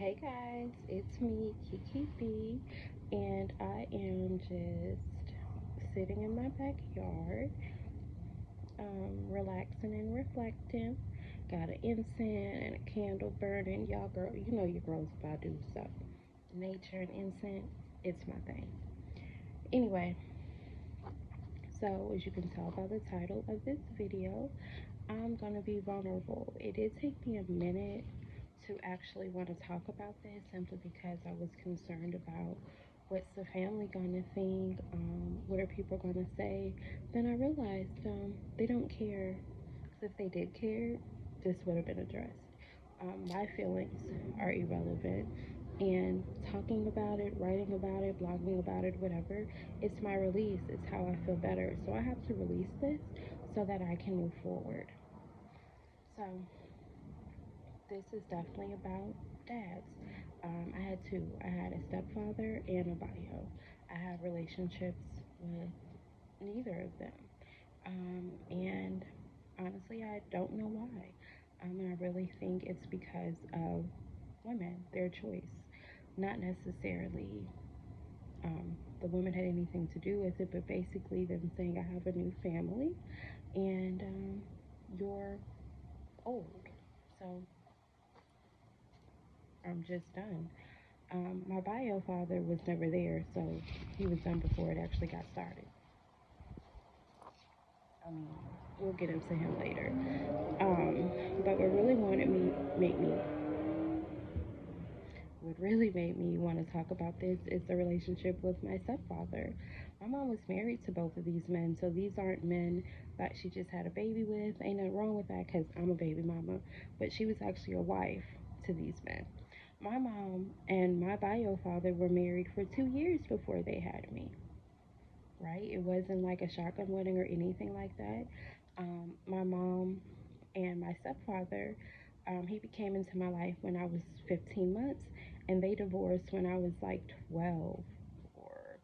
Hey guys, it's me, Kiki B, and I am just sitting in my backyard, relaxing and reflecting. Got an incense and a candle burning. Y'all, girl, you know your girls if I do so. Nature and incense, it's my thing. Anyway, so as you can tell by the title of this video, I'm gonna be vulnerable. It did take me a minute to actually want to talk about this simply because I was concerned about what's the family gonna think, what are people gonna say. Then I realized they don't care. Because if they did care, this would have been addressed. My feelings are irrelevant, and talking about it, writing about it, blogging about it, whatever, it's my release. It's how I feel better. So I have to release this so that I can move forward. So this is definitely about dads. I had two. I had a stepfather and a bio. I have relationships with neither of them. And honestly, I don't know why. And I really think it's because of women, their choice, not necessarily the women had anything to do with it, but basically them saying, I have a new family and you're old. So I'm just done. My bio father was never there, so he was done before it actually got started. I mean, we'll get into him later. But what really made me want to talk about this is the relationship with my stepfather. My mom was married to both of these men, so these aren't men that she just had a baby with. Ain't nothing wrong with that because I'm a baby mama, but she was actually a wife to these men. My mom and my bio father were married for 2 years before they had me, right? It wasn't like a shotgun wedding or anything like that. My mom and my stepfather, he became into my life when I was 15 months, and they divorced when I was like 12 or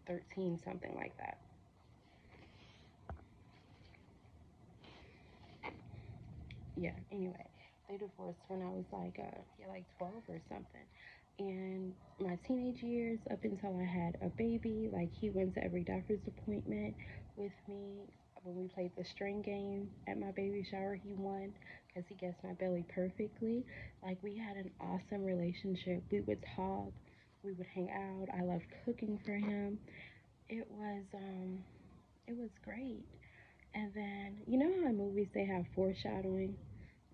13, something like that. Yeah, anyway, they divorced when I was like 12 or something. And my teenage years, up until I had a baby, like he went to every doctor's appointment with me. When we played the string game at my baby shower, he won because he guessed my belly perfectly. Like we had an awesome relationship. We would talk, we would hang out. I loved cooking for him. It was it was great. And then you know how in movies they have foreshadowing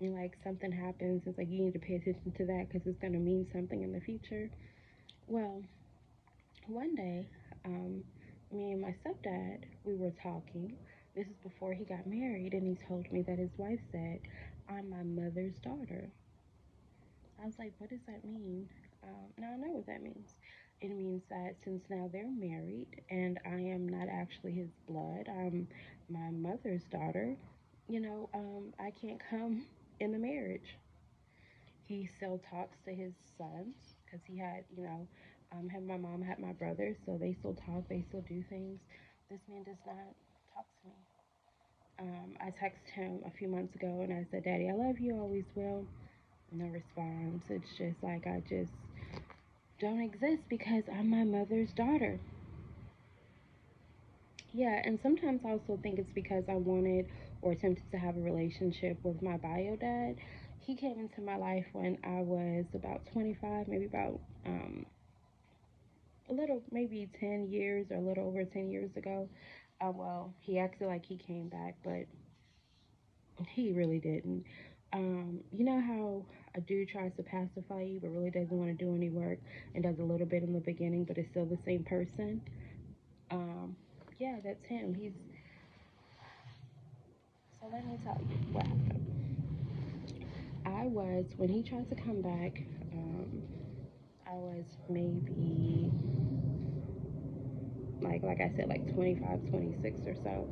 and like something happens, it's like you need to pay attention to that because it's going to mean something in the future. Well, one day, um, me and my stepdad, we were talking. This is before he got married, and he told me that his wife said, I'm my mother's daughter. I was like, what does that mean? Now I know what that means. It means that since now they're married and I am not actually his blood, I'm my mother's daughter, I can't come in the marriage. He still talks to his sons because he had, my mom had my brother, so they still talk, they still do things. This man does not talk to me. I texted him a few months ago and I said, Daddy, I love you, always will. No response. It's just like I just don't exist because I'm my mother's daughter. Yeah, and sometimes I also think it's because I wanted or attempted to have a relationship with my bio dad. He came into my life when I was about 25, maybe about a little, maybe 10 years or a little over 10 years ago. Well, he acted like he came back, but he really didn't. You know how a dude tries to pacify you but really doesn't want to do any work and does a little bit in the beginning but is still the same person? Um, yeah, that's him. So let me tell you what happened. When he tried to come back, I was maybe like I said, like 25, 26 or so.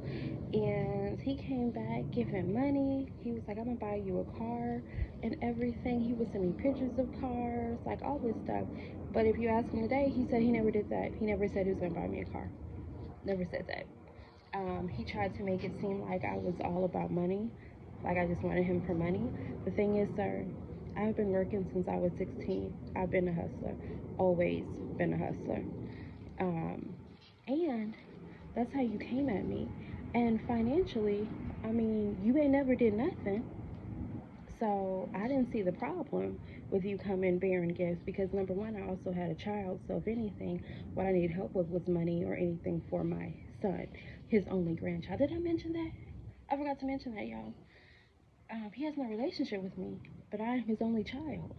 And he came back giving money. He was like, I'm gonna buy you a car and everything. He would send me pictures of cars, like all this stuff. But if you ask him today, he said he never did that. He never said he was gonna buy me a car. Never said that. He tried to make it seem like I was all about money, like I just wanted him for money. The thing is, sir, I've been working since I was 16. I've been a hustler, always been a hustler. Um, and that's how you came at me. And financially, I mean, you ain't never did nothing. So I didn't see the problem with you coming bearing gifts because number one, I also had a child. So if anything, what I needed help with was money or anything for my son, his only grandchild. Did I mention that? I forgot to mention that, y'all. He has no relationship with me, but I am his only child.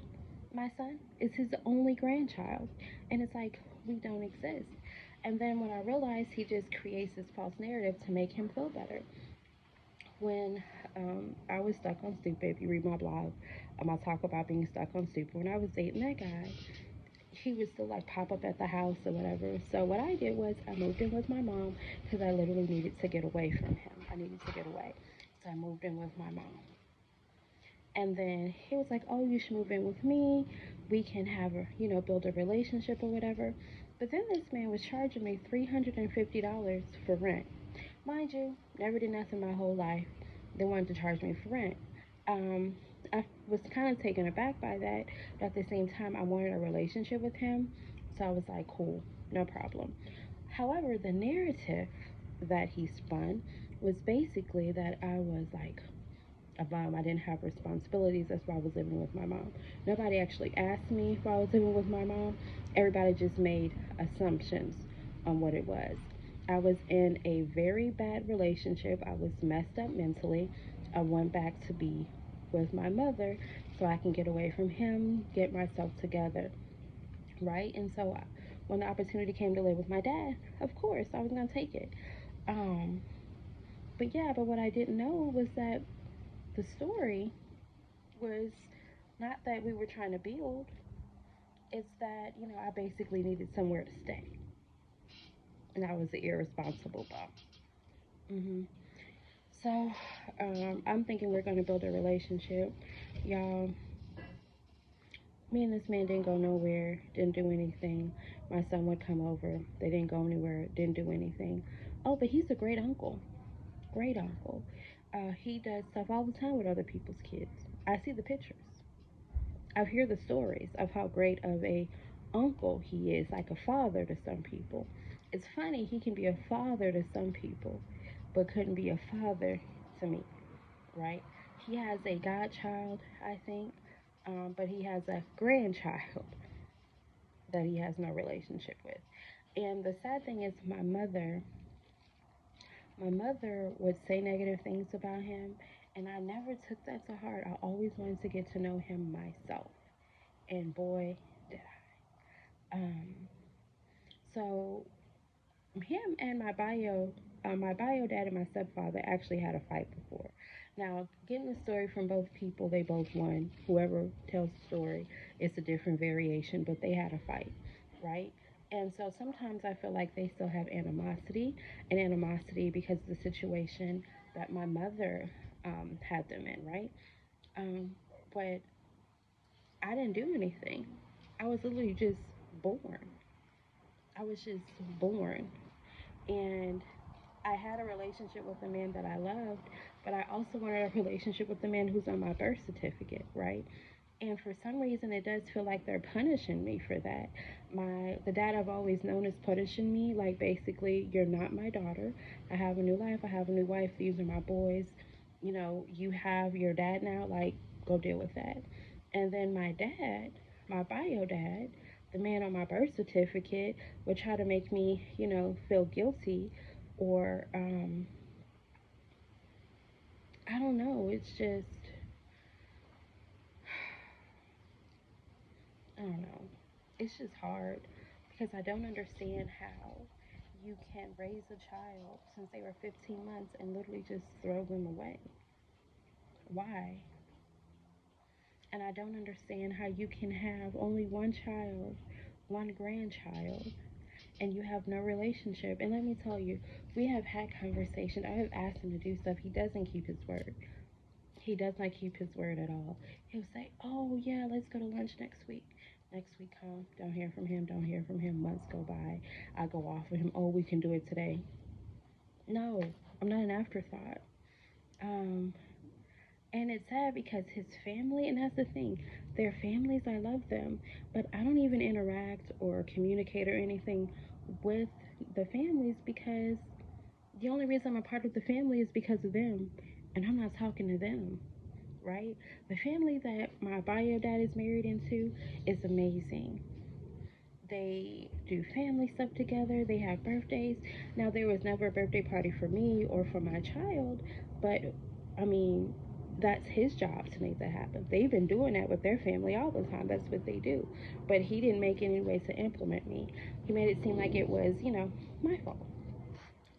My son is his only grandchild. And it's like, we don't exist. And then when I realized he just creates this false narrative to make him feel better. When I was stuck on Stupid, if you read my blog, I talk about being stuck on Stupid. When I was dating that guy, he would still like pop up at the house or whatever. So what I did was I moved in with my mom because I literally needed to get away from him. I needed to get away. So I moved in with my mom. And then he was like, "Oh, you should move in with me. We can have a, build a relationship or whatever." But then this man was charging me $350 for rent. Mind you, never did nothing my whole life. They wanted to charge me for rent. Um, I was kind of taken aback by that, but at the same time, I wanted a relationship with him. So I was like, cool, no problem. However, the narrative that he spun was basically that I was like a bum. I didn't have responsibilities. That's why I was living with my mom. Nobody actually asked me if I was living with my mom. Everybody just made assumptions on what it was. I was in a very bad relationship. I was messed up mentally. I went back to be with my mother so I can get away from him, get myself together, right? And so when the opportunity came to live with my dad, of course, I was going to take it. Um, but what I didn't know was that the story was not that we were trying to build, it's that, I basically needed somewhere to stay. And I was the irresponsible bum. hmm So I'm thinking we're going to build a relationship. Y'all, me and this man didn't go nowhere, didn't do anything. My son would come over, they didn't go anywhere, didn't do anything. Oh, but he's a great uncle. Great uncle. He does stuff all the time with other people's kids. I see the pictures. I hear the stories of how great of a uncle he is, like a father to some people. It's funny, he can be a father to some people, but couldn't be a father to me, right? He has a godchild, I think, but he has a grandchild that he has no relationship with. And the sad thing is, my mother would say negative things about him, and I never took that to heart. I always wanted to get to know him myself. And boy, did I. So him and my bio dad and my stepfather actually had a fight before. Now, getting the story from both people, they both won. Whoever tells the story, it's a different variation, but they had a fight, right? And so sometimes I feel like they still have animosity because of the situation that my mother had them in, right? But I didn't do anything. I was literally just born. I was just born. And I had a relationship with a man that I loved, but I also wanted a relationship with the man who's on my birth certificate, right? And for some reason, it does feel like they're punishing me for that. The dad I've always known is punishing me, like basically, you're not my daughter. I have a new life. I have a new wife. These are my boys. You have your dad now. Like, go deal with that. And then my dad, my bio dad, the man on my birth certificate, would try to make me, feel guilty, or I don't know. It's just, I don't know. It's just hard because I don't understand how you can raise a child since they were 15 months and literally just throw them away. Why? And I don't understand how you can have only one child, one grandchild, and you have no relationship. And let me tell you, we have had conversations. I have asked him to do stuff. He doesn't keep his word. He does not keep his word at all. He'll say, "Oh yeah, let's go to lunch next week." Next week come, don't hear from him, don't hear from him. Months go by. I go off with him. "Oh, we can do it today." No, I'm not an afterthought. Um, and it's sad because his family, and that's the thing, Their families, I love them, but I don't even interact or communicate or anything with the families because the only reason I'm a part of the family is because of them, and I'm not talking to them, right? The family that my bio dad is married into is amazing. They do family stuff together, they have birthdays. Now, there was never a birthday party for me or for my child, but I mean, that's his job to make that happen. They've been doing that with their family all the time. That's what they do. But he didn't make any ways to implement me. He made it seem like it was, my fault.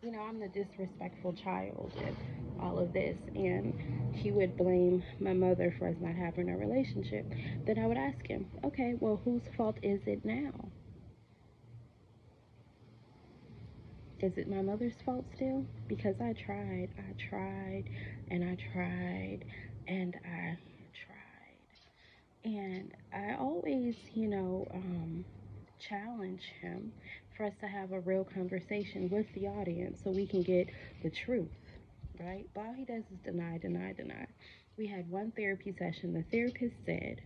I'm the disrespectful child in all of this. And he would blame my mother for us not having a relationship. Then I would ask him, okay, well, whose fault is it now? Is it my mother's fault still? Because I tried, and I tried, and I tried. And I always, challenge him for us to have a real conversation with the audience so we can get the truth, right? But all he does is deny, deny, deny. We had one therapy session. The therapist said,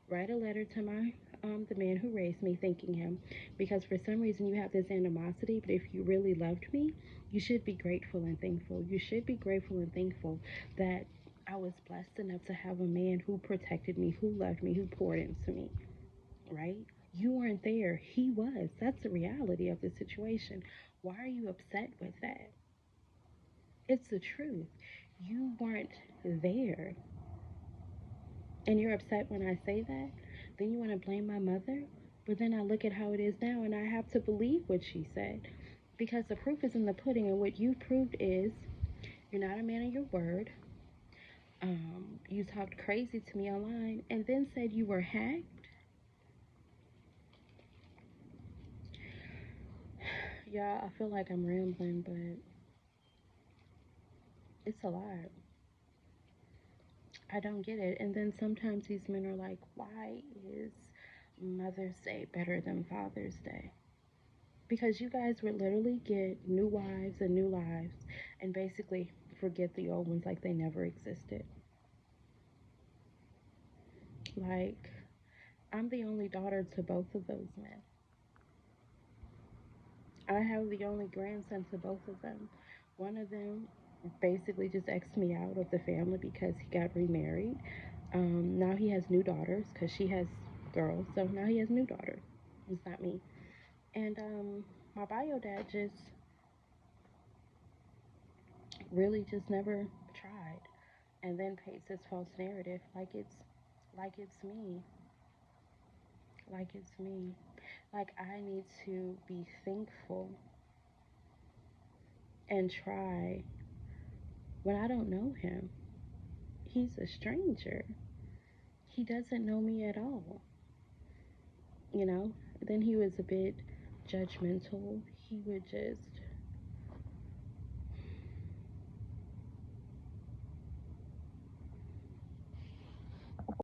write a letter to the man who raised me, thanking him, because for some reason you have this animosity, but if you really loved me, you should be grateful and thankful. You should be grateful and thankful that I was blessed enough to have a man who protected me, who loved me, who poured into me, right? You weren't there. He was. That's the reality of the situation. Why are you upset with that? It's the truth. You weren't there. And you're upset when I say that? Then you want to blame my mother? But then I look at how it is now and I have to believe what she said. Because the proof is in the pudding, and what you proved is you're not a man of your word. You talked crazy to me online and then said you were hacked. Yeah, I feel like I'm rambling, but it's a lot. I don't get it. And then sometimes these men are like, why is Mother's Day better than Father's Day? Because you guys would literally get new wives and new lives and basically forget the old ones like they never existed. Like, I'm the only daughter to both of those men. I have the only grandson to both of them. One of them basically just X'd me out of the family because he got remarried. Now he has new daughters because she has girls, so now he has new daughters. It's not me. And my bio dad just really just never tried, and then paints this false narrative like it's me, like it's me, like I need to be thankful and try when I don't know him. He's a stranger. He doesn't know me at all, you know? Then he was a bit judgmental. He would just